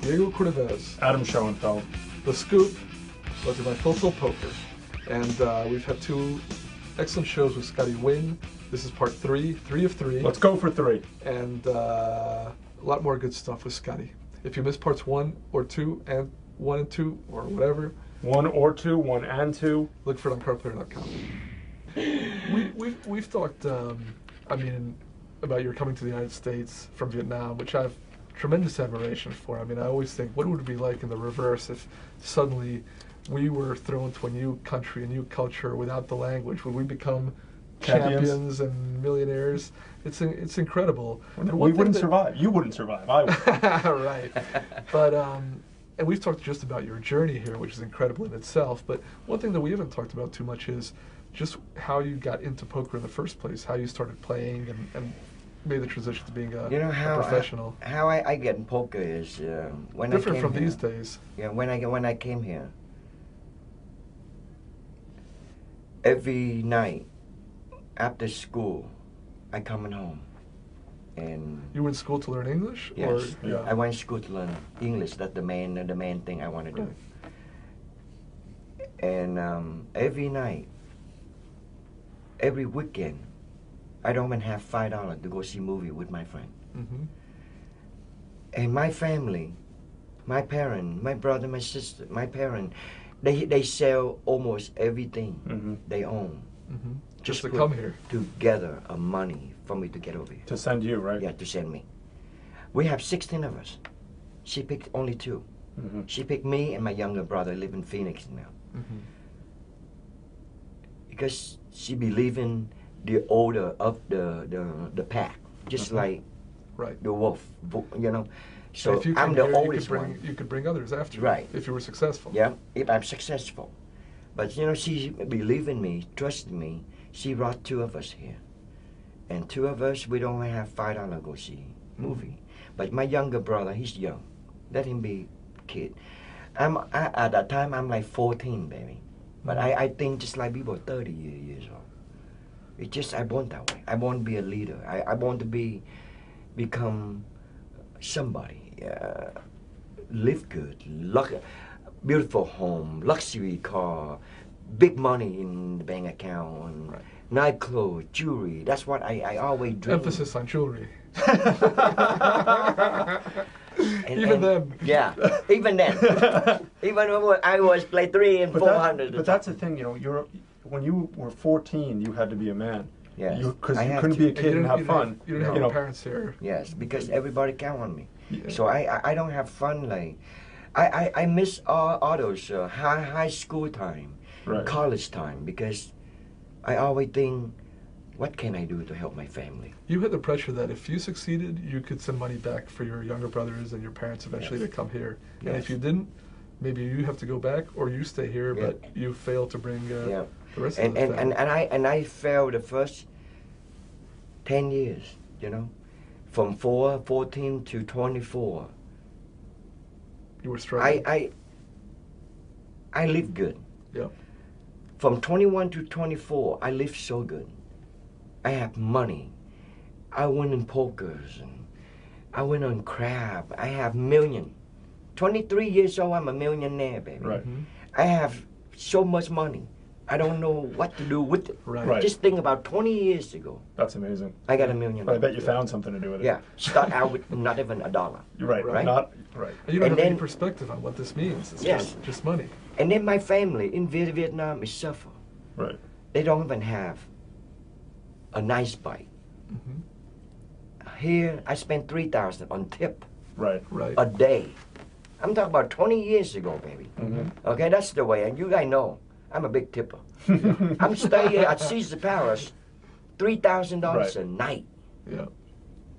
Diego Cortez. Adam Schoenfeld. The Scoop, led by Full Tilt Poker. And we've had two excellent shows with Scotty Nguyen. This is part 3 of 3. Let's go for 3. And a lot more good stuff with Scotty. If you missed parts 1 or 2, and 1 and 2, or whatever. 1 or 2, 1 and 2. Look for it on cardplayer.com. We've talked, about your coming to the United States from Vietnam, which I have tremendous admiration for. I mean, I always think, what would it be like in the reverse if suddenly we were thrown to a new country, a new culture without the language? Would we become champions and millionaires? It's incredible. We wouldn't survive. You wouldn't survive. I would. Right. But and we've talked just about your journey here, which is incredible in itself. But one thing that we haven't talked about too much is just how you got into poker in the first place, how you started playing and made the transition to being a professional. How I get in poker is when different I came from here, these days. Yeah, when I came here, every night after school, I coming home, and you were in school to learn English. Yes, or, yeah. I went to school to learn English. That's the main thing I want to do. And every night, every weekend, I don't even have $5 to go see a movie with my friend. Mm-hmm. And my family, my parents, my brother, my sister, my parents, they sell almost everything they own. Mm-hmm. Just to come here. To gather money for me to get over here. To send you, right? Yeah, to send me. We have 16 of us. She picked only 2. Mm-hmm. She picked me and my younger brother live in Phoenix now. Mm-hmm. Because she believe in the order of the pack, just like the wolf, you know. So if you I'm the here, oldest one. You could bring others after you, right? If you were successful. Yeah, if I'm successful. But you know, she believed in me, trusted me. She brought 2 of us here, and 2 of us we don't have $5 to go see movie. But my younger brother, he's young. Let him be kid. At that time I'm like 14, baby. But I think just like people 30 years old. It's just I want that way. I want to be a leader. I want to become somebody. Live good, beautiful home, luxury car, big money in the bank account, nice clothes, jewelry. That's what I always dream. Emphasis on jewelry. Even then. Yeah, even then. Even when I was play 3 and 400. But that's the thing, you know. When you were 14, you had to be a man. Yes. Because you couldn't be a kid and have fun. You didn't have your parents here. Yes, because everybody count on me. Yeah. So I don't have fun like. I miss all those high school time, college time, because I always think, what can I do to help my family? You had the pressure that if you succeeded, you could send money back for your younger brothers and your parents eventually to come here. And if you didn't, maybe you have to go back or you stay here, but you fail to bring the rest of the family. And I failed the first 10 years, you know, from 14 to 24. You were struggling. I lived good. Yeah. From 21 to 24, I lived so good. I have money. I win in pokers and I win on crab. I have million. 23 years old, I'm a millionaire, baby. Right. Mm-hmm. I have so much money. I don't know what to do with it. Right. Just think about 20 years ago. That's amazing. I got $1 million. But I bet you found something to do with it. Yeah. Start out with not even $1. You're right. Right. Not And you don't have any perspective on what this means. It's just money. And then my family in Vietnam is suffer. Right. They don't even have a nice bite. Mm-hmm. Here, I spend $3,000 on tip Right. a day. I'm talking about 20 years ago, baby. Mm-hmm. Okay, that's the way. And you guys know, I'm a big tipper. I'm staying at Caesar Palace, $3,000 a night. Yeah.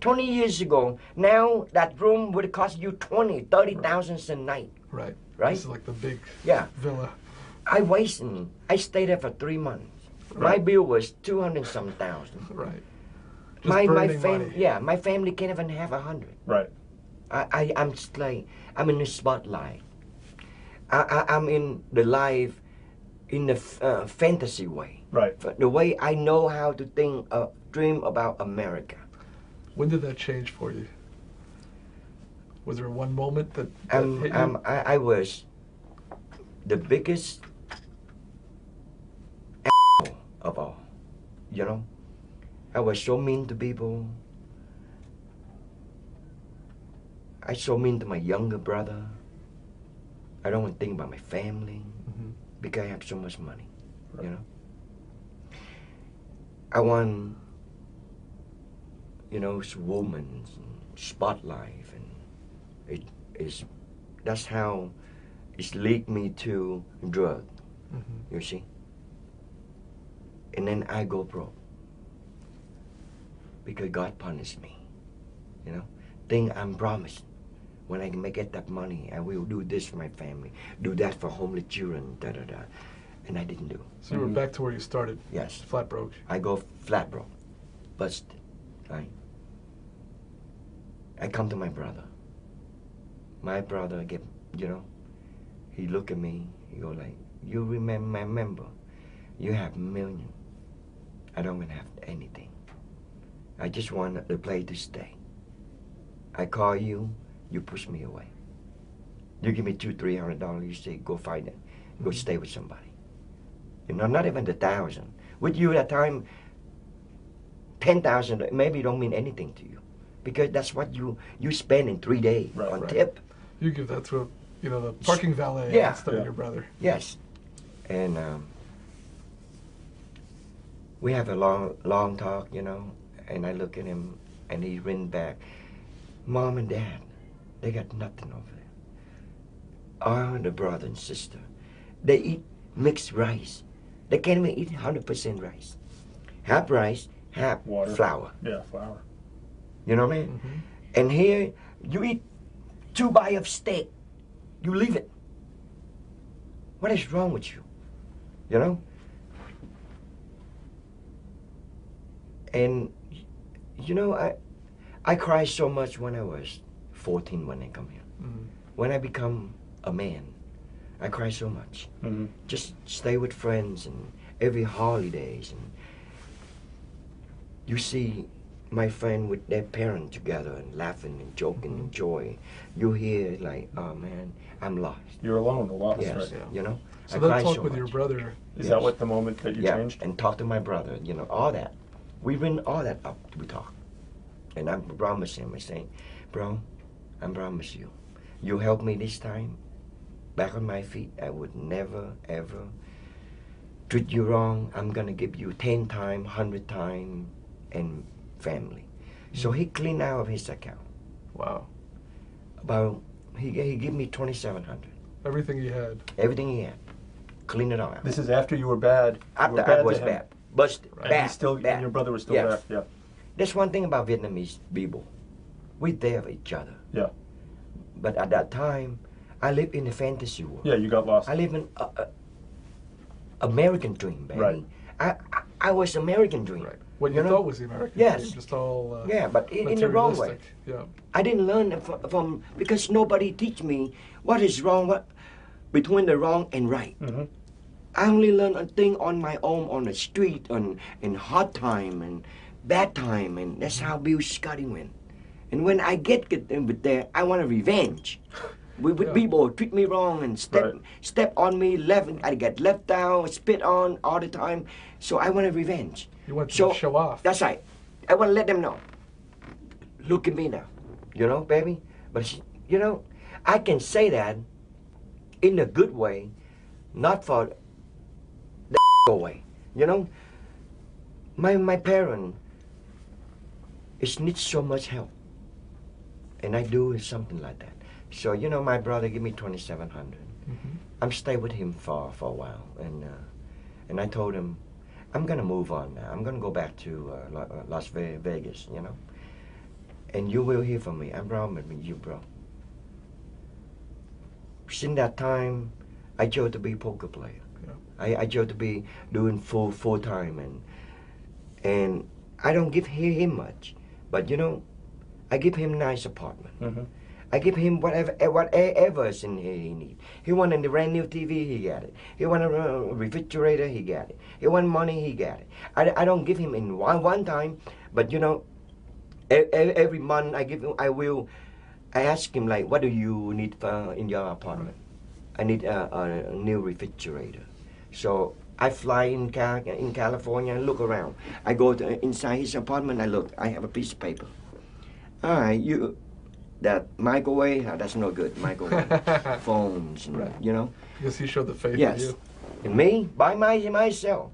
20 years ago, now that room would cost you 20, 30,000 a night. Right. Right? This is like the big villa. I stayed there for 3 months. My bill was 200-some thousand. Right. My family, my family can't even have 100. Right. I'm just like, I'm in the spotlight. I'm in the life in the fantasy way. Right. The way I know how to think, dream about America. When did that change for you? Was there one moment that hit you? I was the biggest of all, you know. I was so mean to people. I so mean to my younger brother. I don't want to think about my family because I have so much money, you know. I want, you know, woman spotlight, and it is. That's how it's lead me to drug. You see. And then I go broke because God punished me, you know. Think I'm promised when I get that money, I will do this for my family, do that for homeless children, da da da, and I didn't do. So you were back to where you started. Yes. Flat broke. I go flat broke, busted, right? I come to my brother. My brother get, you know, he look at me, he go like, you remember, you have million. I don't even have anything. I just want the place to stay. I call you, you push me away. You give me $200-300, you say, go find it, go stay with somebody. You know, not even the 1,000. With you at that time, 10,000 maybe don't mean anything to you, because that's what you spend in 3 days on tip. You give that to the parking valet instead of your brother. Yes, and we have a long talk, you know, and I look at him, and he ran back. Mom and Dad, they got nothing over there. The brother and sister, they eat mixed rice. They can't even eat 100% rice. Half rice, half water, flour. Yeah, flour. You know what I mean? And here, you eat 2 bites of steak. You leave it. What is wrong with you? You know? And, you know, I cried so much when I was 14 when I come here. When I become a man, I cry so much. Just stay with friends and every holidays, and you see my friend with their parents together and laughing and joking and joy. You hear like, oh man, I'm lost. You're alone, lost, yes, right? You know. So that talk with your brother. Is that what the moment that you changed? And talk to my brother. You know, all that. We bring all that up. We talk, and I promise him. I say, bro, I promise you, you help me this time. Back on my feet, I would never ever treat you wrong. I'm gonna give you 10 times, 100 times, and family. So he cleaned out of his account. Wow. About he gave me 2,700. Everything he had. Everything he had. Clean it all out. This is after you were bad. After I was bad. Busted. Right. Bad. And, still, bad. and your brother was still yes. there. Yeah. That's one thing about Vietnamese people. We're there for each other. Yeah. But at that time, I lived in a fantasy world. Yeah, you got lost. I live in American dream, baby. Right. I was American dream. Right. What you thought was the American yes. dream, just all yeah, but in the wrong way. Yeah. I didn't learn from because nobody teach me what is wrong, between the wrong and right. I only learned a thing on my own, on the street, in hard time and bad time, and that's how Bill Scotty went. And when I get there, I want a revenge. With people treat me wrong and step on me, I get left out, spit on all the time. So I want a revenge. You want to show off. That's right. I want to let them know. Look at me now, you know, baby. But you know, I can say that in a good way, not for the way. You know, my parent needs so much help, and I do something like that. So you know, my brother give me 2,700. I'm stay with him for a while, and I told him, I'm gonna move on now. I'm gonna go back to Las Vegas, you know, and you will hear from me. I promise you, bro. Since that time, I chose to be a poker player. I chose to be doing full time, and I don't give him much, but you know, I give him nice apartment. I give him whatever is in here he needs. He wanted a brand new TV, he got it. He wanted a refrigerator, he got it. He wanted money, he got it. I don't give him in one time, but you know, every month I give him. I asked him like, what do you need in your apartment? I need a new refrigerator. So I fly in California and look around. I go inside his apartment. I look. I have a piece of paper. All right, that microwave. That's no good. Microwave, phones, and, Right. you know. Because he showed the faith Yes. in you. And me, by myself,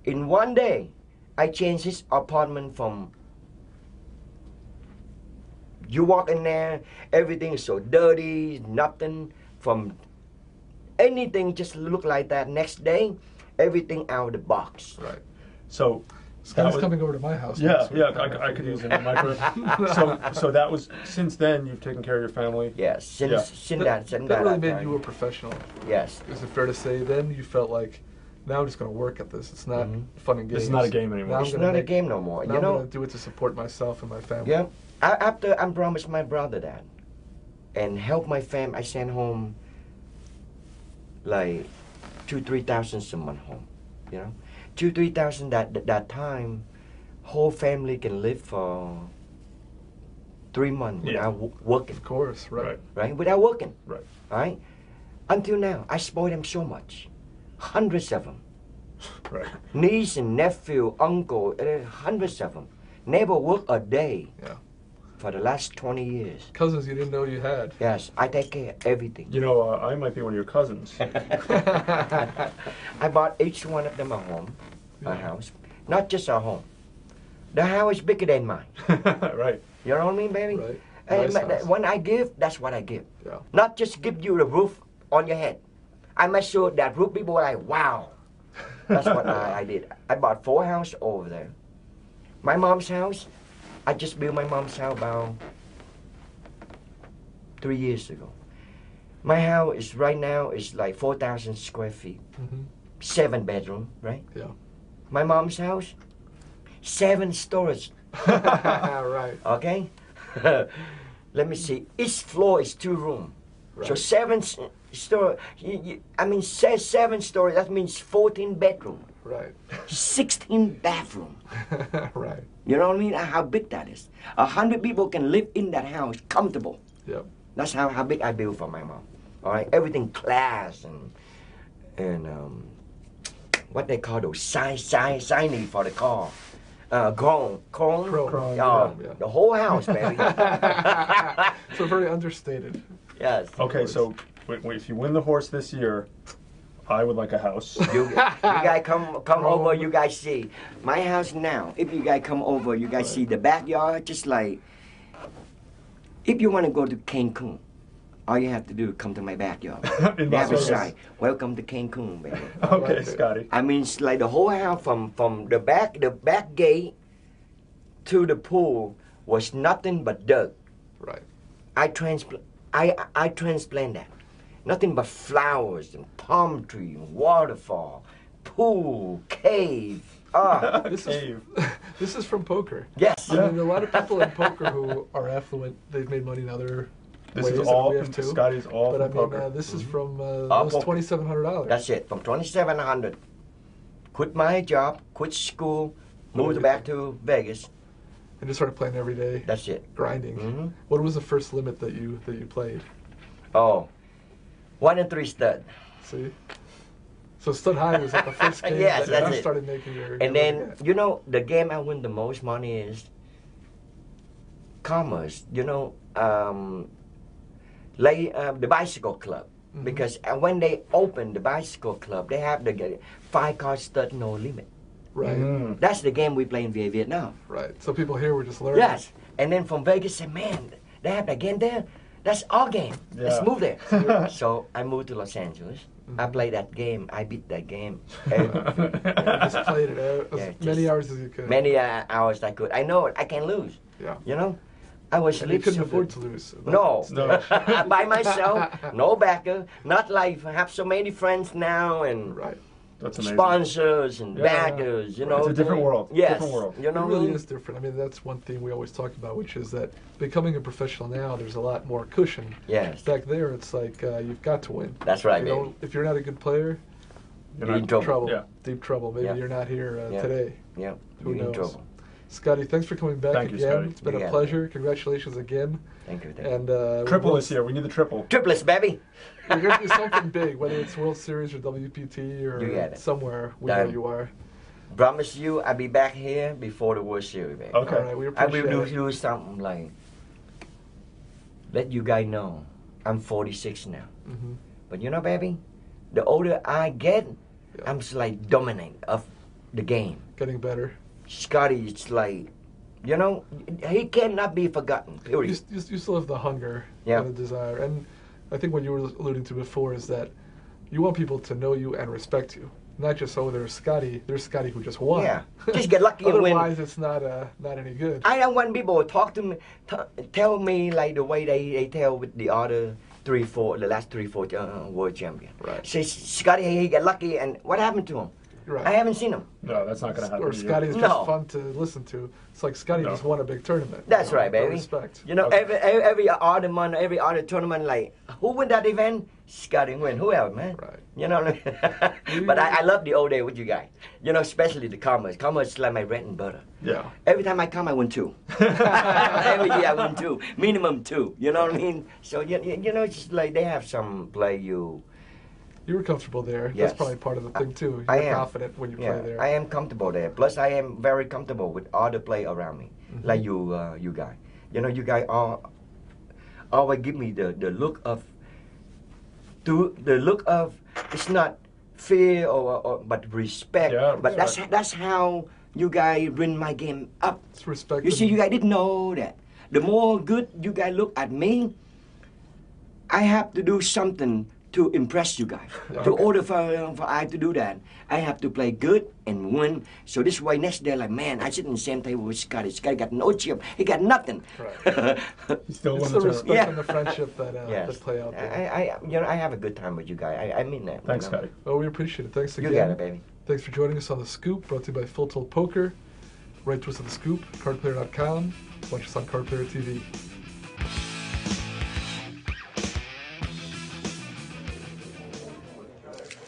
in one day, I changed his apartment from. You walk in there, everything is so dirty, nothing from anything just look like that. Next day, everything out of the box. Right. So Scotty's coming over to my house. yeah, next week. yeah, I could use it in microwave. So that was, since then you've taken care of your family. Yes, since That that really made time. you a professional. Yes. Is it fair to say then you felt like, now I'm just going to work at this. It's not fun and games. This is not a game anymore. Now I'm It's gonna not a make- game no more. Now You I'm know. going to do it to support myself and my family. Yeah. After I promised my brother that, and help my fam, I sent home like 2,000-3,000 a month home. You know, 2,000-3,000 that time, whole family can live for 3 months Yeah. without working. Of course, right. Right, without working. Right. Right. Until now, I spoil them so much. Hundreds of them. Right. Niece and nephew, uncle, hundreds of them. Never work a day. Yeah. For the last 20 years. Cousins you didn't know you had. Yes, I take care of everything. You know, I might be one of your cousins. I bought each one of them a home, a house. Not just a home. The house is bigger than mine. Right. You know what I mean, baby? Right. And Nice house. when I give, that's what I give. Yeah. Not just give you the roof on your head. I make sure that roof people are like, wow. That's what I did. I bought 4 houses over there. My mom's house, I just built my mom's house about 3 years ago. My house is right now is like 4,000 square feet, 7 bedroom, right? Yeah. My mom's house, 7 storage. Right. Okay. Let me see. Each floor is 2 room. So Right. 7 story. I mean, says 7 story. That means 14 bedroom, Right. 16 bathroom. Right. You know what I mean? How big that is. 100 people can live in that house comfortable. Yep. That's how big I built for my mom. All right, everything class and what they call those signage for the car. Chrome. Chrome, Oh, yeah. the whole house, baby. So very understated. Yes. Okay, so if you win the horse this year, I would like a house. You guys come over, you guys see. My house now, if you guys come over, you guys see the backyard, just like, if you want to go to Cancun, all you have to do is come to my backyard. In They Las have a Vegas. sign, welcome to Cancun, baby. Okay, Right. Scotty. I mean, it's like the whole house from the back gate to the pool was nothing but dirt. Right. I transplant that. Nothing but flowers and palm tree, waterfall, pool, cave. Ah, This Cave. is this is from poker. yes. I mean, a lot of people in poker who are affluent, they've made money in other This ways. is and all we from have too. Scotty's all But I from mean, poker. this is from All those poker. $2,700. That's it. From 2,700. Quit my job, quit school, moved back to Vegas. And just started playing every day, That's it. grinding. Mhm. What was the first limit that you played? Oh, 1 and 3 stud. See. So Stud High was like the first game Yes, that that's you it. started making your. And your then, living at. you know, the game I win the most money is Commerce. You know, the bicycle club. Mhm. Because when they open the bicycle club, they have the 5-card stud no limit. Right. Mm. That's the game we play in Vietnam. Right. So people here were just learning. Yes. And then from Vegas, say, man, they have that game there. That's our game. Let's Yeah. move there. So I moved to Los Angeles. I Mhm. played that game. I beat that game. Just played it out as Yeah, many just hours as you could. Many hours I could. I know it. I can lose. Yeah. You know, I was And you live couldn't so afford good. to lose. No, No. by myself, no backer, not like I have so many friends now and Right. That's amazing. sponsors and Yeah, yeah. backers. You Right. know, It's a different world. Yes, Different world. you know, It really is different. I mean, that's one thing we always talk about, which is that becoming a professional now, there's a lot more cushion. Yes, Back there, it's like you've got to win. that's right, If you baby. don't- if you're not a good player, You're You're in not- trouble. trouble. Yeah. Deep trouble. Maybe Yeah. you're not here Yeah. today. Yeah, Who you're in knows? trouble. Scotty, thanks for coming back Thank you, again. Scotty. It's been Yeah. a pleasure. Congratulations again. Thank you. And Triple this year. We need the triple. Triplets, baby. We're going to do something big, whether it's World Series or WPT or You got it. somewhere. We know Done. you are. Promise you, I'll be back here before the World Series, baby. Okay. All right, we I appreciate will it. do something like let you guys know I'm 46 now. Mhm. But you know, baby, the older I get, Yeah. I'm just like dominant of the game. Getting better. Scotty, it's like, you know, he cannot be forgotten. You, Period. you still have the hunger Yeah. and the desire. And I think what you were alluding to before is that you want people to know you and respect you. Not just, oh, there's Scotty who just won. Yeah. Just get lucky and win. Otherwise, it's not any good. I don't want people to talk to me, tell me like the way they tell with the other the last 3-4 world champion. Right. Say Scotty, he got lucky, and what happened to him? Right. I haven't seen him. No, that's not going to happen. Or to you. Scotty's No. just fun to listen to. It's like Scotty No. just won a big tournament. That's right, No baby. respect. You know, Okay. every other month, every other tournament, like who win that event? Scotty Nguyen. Who else, man? Right. You know what I mean? But I love the old day with you guys. You know, especially the commerce. Commerce is like my bread and butter. Yeah. Every time I come, I win 2. Every year I win 2, minimum 2. You know what I mean? So you know, it's just like they have some play you. You were comfortable there. Yes. That's probably part of the thing too. You're I am. confident when you Yeah, play there. I am comfortable there. Plus, I am very comfortable with all the play around me, Mhm. like you guys. You know, you guys always give me the look of. The look of it's not fear or but respect. Yeah, but respect. that's how you guys bring my game up. It's respect. You see, and- you guys didn't know that. The more good you guys look at me, I have to do something to impress you guys. Yeah. To order for I to do that, I have to play good and win. So this way, next day, like, man, I sit in the same table with Scotty. Scotty got no chip. He got nothing. Right. He still It's won the the respect tournament. Yeah. and the friendship that Yes. that play out there. You know, I have a good time with you guys. I mean that. Thanks, you know? Scotty. Well, we appreciate it. Thanks You again. got it, baby. Thanks for joining us on The Scoop, brought to you by Full Tilt Poker. Right twist of The Scoop, cardplayer.com. Watch us on Card Player TV.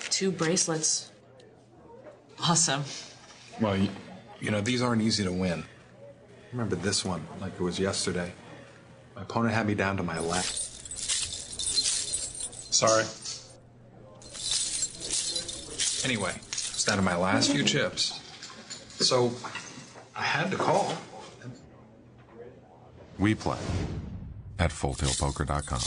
2 bracelets. Awesome. Well, you know, these aren't easy to win. I remember this one like it was yesterday. My opponent had me down to my last. Sorry. Anyway, it's down to my last few chips. So I had to call. We play at FullTiltPoker.com.